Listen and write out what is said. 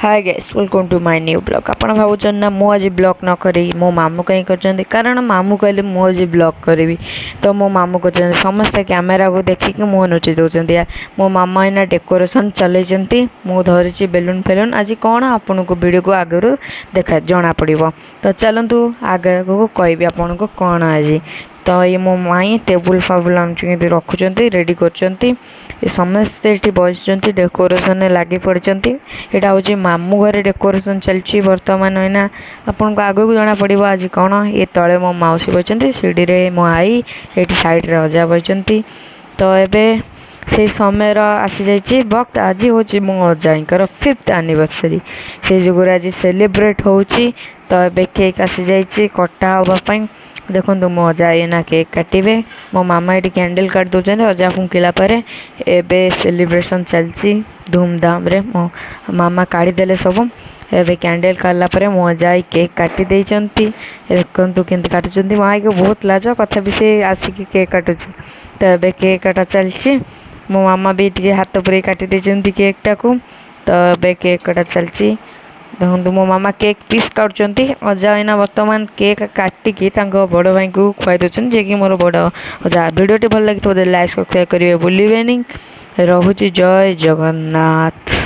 Hi guys welcome to my new blog. आपण भावुन ना मु आज ब्लॉग न करी मो मामू कहीं कर कारण मामू कहले मु आज ब्लॉग करी तो मो मामू कर समस्ते कैमेरा को देखिक मुँह नोचि दौरान मो मामा एना डेकोरेशन चलती मु धरी बेलून फेलून आज कौन आपन को वीडियो को आगु देखा जना पड़ो तो चलतु आगे को कहि आपन को कौन आज तो ये मो माई टेबुल फाबुल आनी रखुंट रेडी कर समस्ते ये बस डेकोरेशन लगी पड़ती यहाँ हूँ मामू घर डेकोरेशन चलती बर्तमान है आपन को आगे को जना पड़ो आज कौन ये तले मो मौसी बचती सीढ़ी मो आई ये साइड रे अजा बचती तो ये से समय आसी जाइए वक्त आज हूँ मो अजाईकर 5th एनिवर्सरी से जुगर आज सेलिब्रेट हो तो ये केक आसी जाइए कटा हाँपाई देखो मो अजा एना केक काटे मो मामा ये कैंडल काट दौरान अजा फुंकिला एबे सेलिब्रेशन चलती धूमधाम रे मो मामा काढ़ीदे सब एबे कैंडल काटला मो अजा केक काटी देइचंती देखु केमती काटुचंती माई को बहुत लाज कथा भी से आसिक केक काटुची तो एबे केक काटा चलती मो मामा भी टे हाथ पर काटी देइचंती केक टाकू तो एबे केक काटा चलती देखो मो मामा केक पीस काटुचंती अजा एना वर्तमान केक काटिकी बड़ भाई को खुआई दौरान जे कि मोर बड़ अजा वीडियो भल लगी तो लाइक सब्सक्राइब करेंगे भूलें नहीं। रहुची जय जगन्नाथ।